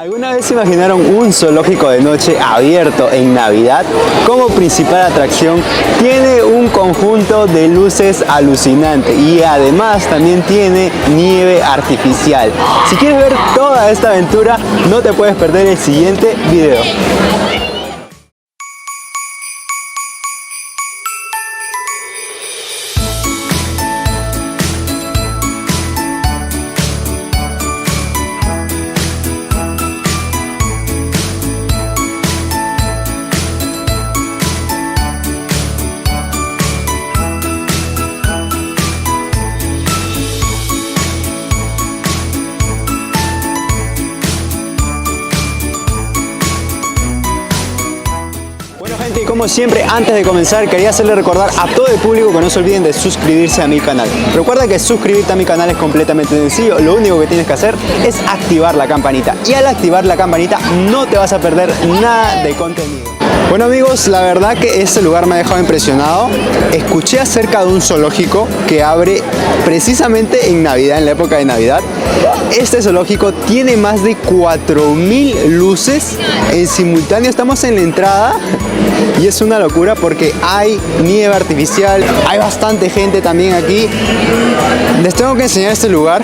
¿Alguna vez se imaginaron un zoológico de noche abierto en Navidad? Como principal atracción tiene un conjunto de luces alucinante y además también tiene nieve artificial. Si quieres ver toda esta aventura, no te puedes perder el siguiente video. Y como siempre, antes de comenzar, quería hacerle recordar a todo el público que no se olviden de suscribirse a mi canal. Recuerda que suscribirte a mi canal es completamente sencillo. Lo único que tienes que hacer es activar la campanita. Y al activar la campanita no te vas a perder nada de contenido. Bueno amigos, la verdad que este lugar me ha dejado impresionado. Escuché acerca de un zoológico que abre precisamente en Navidad, en la época de Navidad. Este zoológico tiene más de 4000 luces en simultáneo. Estamos en la entrada y es una locura porque hay nieve artificial, hay bastante gente también aquí. Les tengo que enseñar este lugar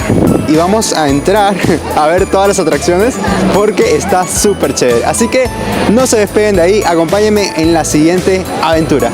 y vamos a entrar a ver todas las atracciones porque está súper chévere. Así que no se despeguen de ahí, acompáñenme en la siguiente aventura.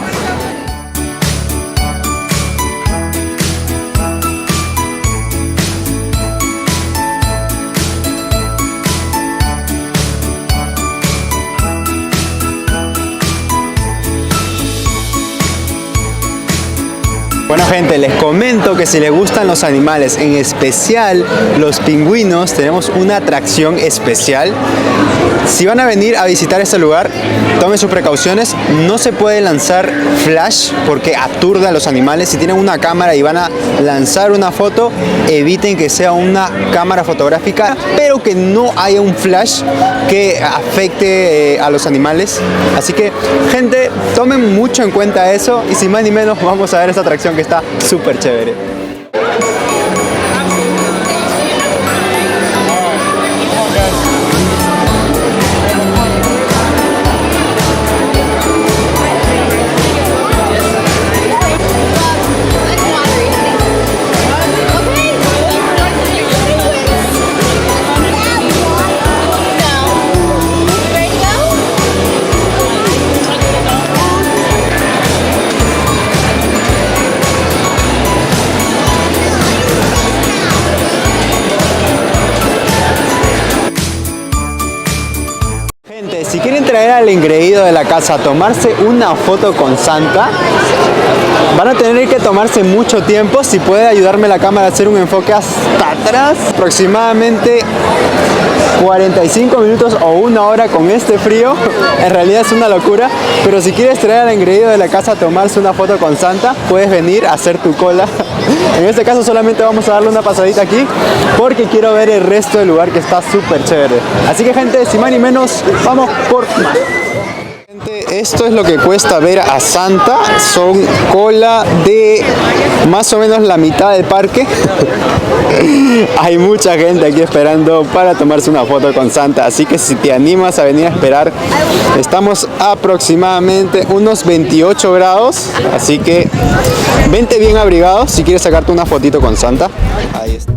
Bueno gente, les comento que si les gustan los animales, en especial los pingüinos, tenemos una atracción especial. Si van a venir a visitar este lugar, tomen sus precauciones. No se puede lanzar flash porque aturde a los animales. Si tienen una cámara y van a lanzar una foto, eviten que sea una cámara fotográfica, pero que no haya un flash que afecte a los animales. Así que gente, tomen mucho en cuenta eso y sin más ni menos vamos a ver esta atracción que está súper chévere. Si quieren traer al engreído de la casa a tomarse una foto con Santa, van a tener que tomarse mucho tiempo. Si puede ayudarme la cámara a hacer un enfoque hasta atrás, aproximadamente 45 minutos o una hora con este frío. En realidad es una locura, pero si quieres traer al engreído de la casa a tomarse una foto con Santa, puedes venir a hacer tu cola. En este caso solamente vamos a darle una pasadita aquí porque quiero ver el resto del lugar que está súper chévere. Así que gente, sin más ni menos, vamos por más. Esto es lo que cuesta ver a Santa. Son cola de más o menos la mitad del parque. Hay mucha gente aquí esperando para tomarse una foto con Santa, así que si te animas a venir a esperar, estamos aproximadamente unos 28 grados, así que vente bien abrigado si quieres sacarte una fotito con Santa. Ahí está.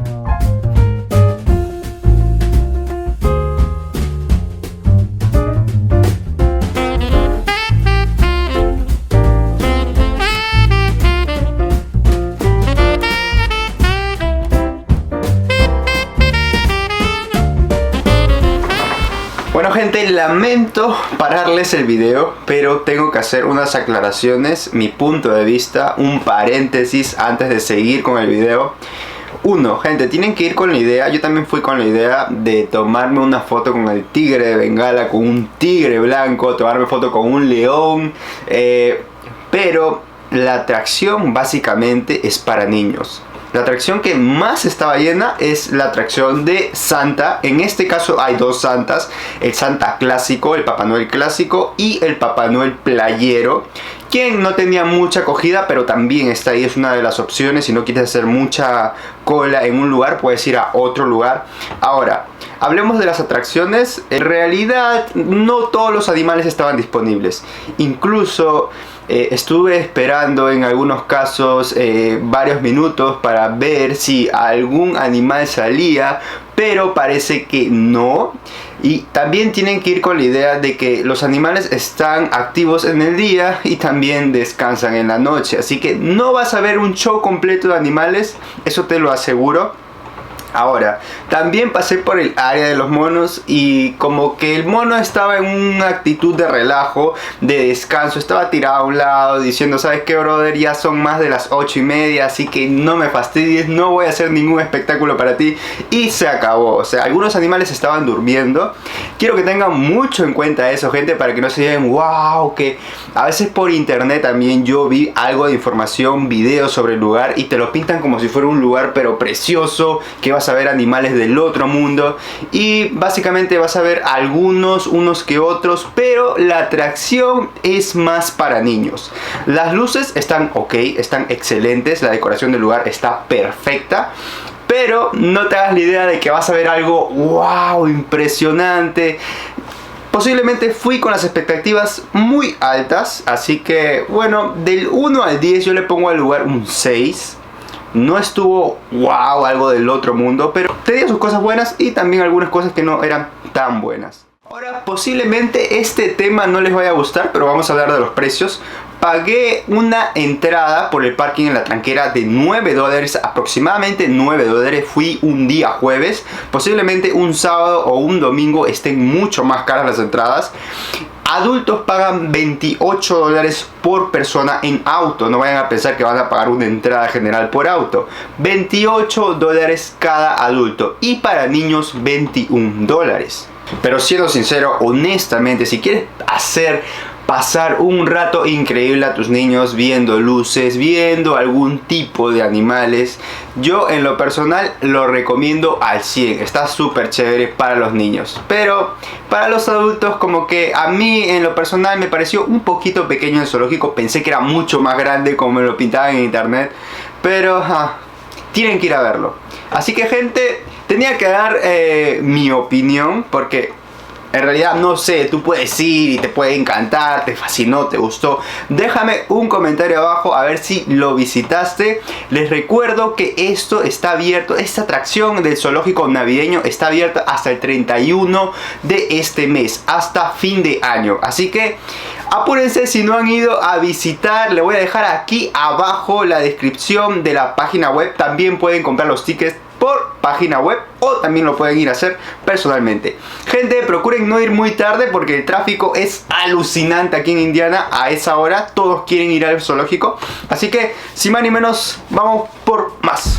Bueno gente, lamento pararles el video, pero tengo que hacer unas aclaraciones, mi punto de vista, un paréntesis antes de seguir con el video. Uno, gente, tienen que ir con la idea, yo también fui con la idea de tomarme una foto con el tigre de Bengala, con un tigre blanco, tomarme foto con un león, pero la atracción básicamente es para niños. La atracción que más estaba llena es la atracción de Santa. En este caso hay dos Santas, el Santa clásico, el Papá Noel clásico y el Papá Noel playero, quien no tenía mucha acogida, pero también está ahí, es una de las opciones. Si no quieres hacer mucha cola en un lugar, puedes ir a otro lugar. Ahora, hablemos de las atracciones. En realidad no todos los animales estaban disponibles. Incluso estuve esperando en algunos casos varios minutos para ver si algún animal salía, pero parece que no. Y también tienen que ir con la idea de que los animales están activos en el día y también descansan en la noche. Así que no vas a ver un show completo de animales, eso te lo aseguro. Ahora, también pasé por el área de los monos y como que el mono estaba en una actitud de relajo, de descanso. Estaba tirado a un lado diciendo, ¿sabes qué, brother? Ya son más de las 8:30, así que no me fastidies, no voy a hacer ningún espectáculo para ti. Y se acabó. O sea, algunos animales estaban durmiendo. Quiero que tengan mucho en cuenta eso, gente, para que no se digan, wow, que a veces por internet también yo vi algo de información, videos sobre el lugar y te lo pintan como si fuera un lugar pero precioso, que vas a ver animales del otro mundo y básicamente vas a ver unos que otros, pero la atracción es más para niños. Las luces están ok, están excelentes, la decoración del lugar está perfecta, pero no te hagas la idea de que vas a ver algo wow, impresionante. Posiblemente fui con las expectativas muy altas, así que bueno, del 1 al 10 yo le pongo al lugar un 6. No estuvo wow, algo del otro mundo, pero tenía sus cosas buenas y también algunas cosas que no eran tan buenas. Ahora, posiblemente este tema no les vaya a gustar, pero vamos a hablar de los precios. Pagué una entrada por el parking en la tranquera de $9, aproximadamente $9. Fui un día jueves, posiblemente un sábado o un domingo estén mucho más caras las entradas. Adultos pagan $28 por persona en auto. No vayan a pensar que van a pagar una entrada general por auto. $28 cada adulto. Y para niños $21. Pero siendo sincero, honestamente, si quieres pasar un rato increíble a tus niños viendo luces, viendo algún tipo de animales, yo en lo personal lo recomiendo al 100. Está súper chévere para los niños, pero para los adultos como que a mí en lo personal me pareció un poquito pequeño el zoológico. Pensé que era mucho más grande como me lo pintaban en internet, pero tienen que ir a verlo. Así que, gente, tenía que dar mi opinión porque en realidad no sé, tú puedes ir y te puede encantar, te fascinó, te gustó. Déjame un comentario abajo a ver si lo visitaste. Les recuerdo que esto está abierto, esta atracción del zoológico navideño está abierta hasta el 31 de este mes, hasta fin de año. Así que apúrense si no han ido a visitar. Le voy a dejar aquí abajo la descripción de la página web. También pueden comprar los tickets por página web o también lo pueden ir a hacer personalmente. Gente, procuren no ir muy tarde porque el tráfico es alucinante aquí en Indiana. A esa hora todos quieren ir al zoológico, así que sin más ni menos vamos por más.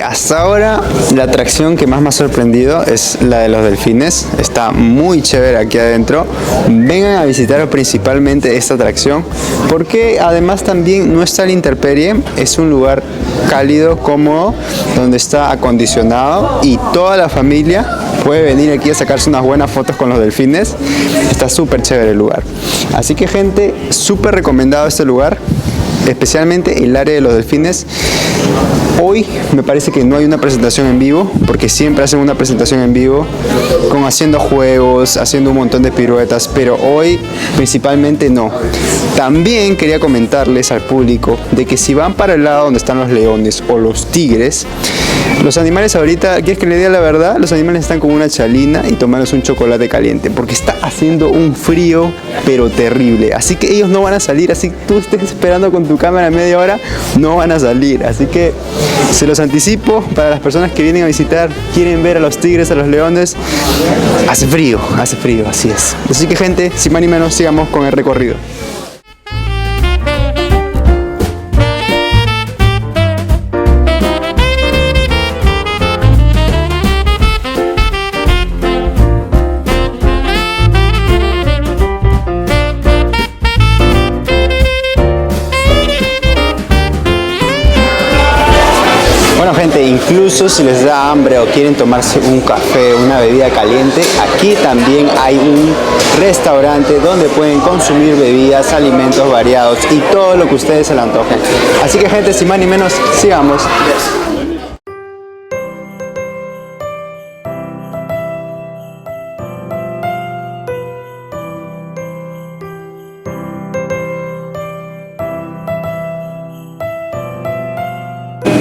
Hasta ahora la atracción que más me ha sorprendido es la de los delfines. Está muy chévere aquí adentro. Vengan a visitar principalmente esta atracción porque además también no está a la intemperie. Es un lugar cálido, cómodo, donde está acondicionado y toda la familia puede venir aquí a sacarse unas buenas fotos con los delfines. Está súper chévere el lugar. Así que, gente, súper recomendado este lugar. especialmente el área de los delfines. Hoy me parece que no hay una presentación en vivo, porque siempre hacen una presentación en vivo con haciendo juegos, haciendo un montón de piruetas, pero hoy principalmente no. También quería comentarles al público de que si van para el lado donde están los leones o los tigres, los animales ahorita, ¿quieres que le diga la verdad? Los animales están con una chalina y tomándose un chocolate caliente, porque está haciendo un frío pero terrible, así que ellos no van a salir. Así que tú estés esperando con tu cámara media hora, no van a salir. Así que se los anticipo para las personas que vienen a visitar, quieren ver a los tigres, a los leones. Hace frío, así es. Así que gente, sin más ni menos, sigamos con el recorrido. Bueno gente, incluso si les da hambre o quieren tomarse un café, una bebida caliente, aquí también hay un restaurante donde pueden consumir bebidas, alimentos variados y todo lo que ustedes se le antojen. Así que gente, sin más ni menos, sigamos.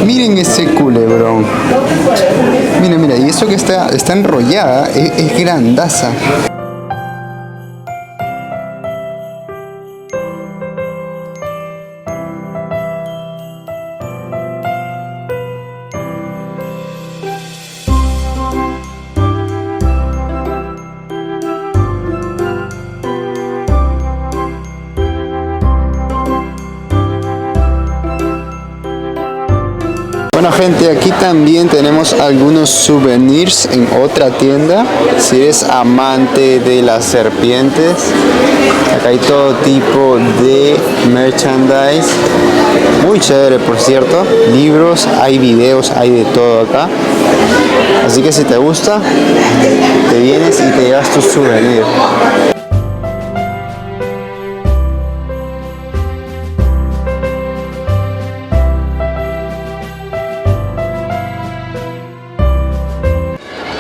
Miren ese culebrón. Mira, y eso que está enrollada es grandaza. Bueno gente, aquí también tenemos algunos souvenirs en otra tienda. Si eres amante de las serpientes, acá hay todo tipo de merchandise. Muy chévere, por cierto. Libros, hay videos, hay de todo acá. Así que si te gusta, te vienes y te llevas tu souvenir.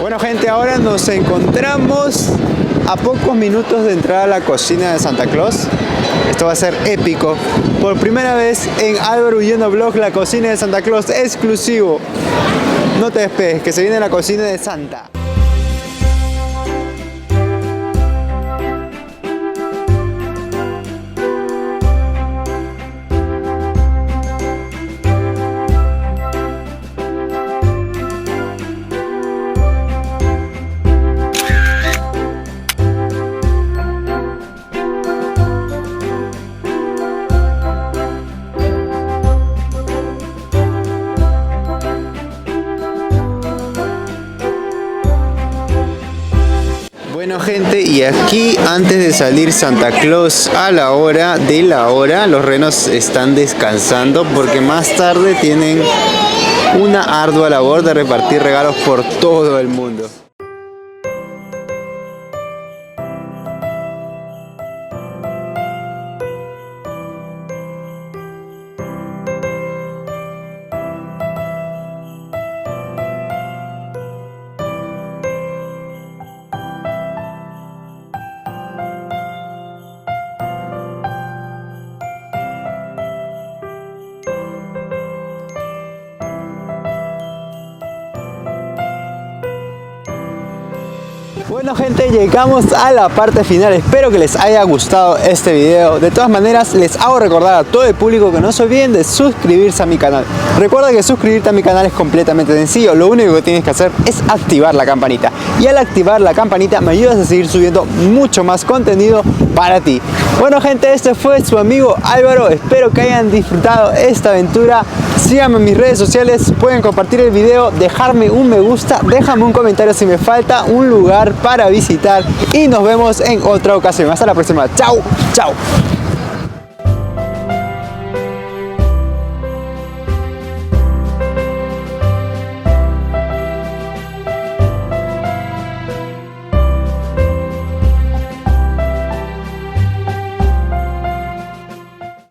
Bueno gente, ahora nos encontramos a pocos minutos de entrar a la cocina de Santa Claus. Esto va a ser épico. Por primera vez en Álvaro Huyendo Vlog, la cocina de Santa Claus exclusivo. No te despegues, que se viene la cocina de Santa. Bueno gente, y aquí antes de salir Santa Claus a la hora de la hora, los renos están descansando porque más tarde tienen una ardua labor de repartir regalos por todo el mundo. Bueno gente, llegamos a la parte final. Espero que les haya gustado este video. De todas maneras, les hago recordar a todo el público que no se olviden de suscribirse a mi canal. Recuerda que suscribirte a mi canal es completamente sencillo. Lo único que tienes que hacer es activar la campanita. Y al activar la campanita me ayudas a seguir subiendo mucho más contenido para ti. Bueno gente, este fue su amigo Álvaro. Espero que hayan disfrutado esta aventura. Síganme en mis redes sociales, pueden compartir el video, dejarme un me gusta, déjame un comentario si me falta un lugar para visitar y nos vemos en otra ocasión. Hasta la próxima. Chao, chao.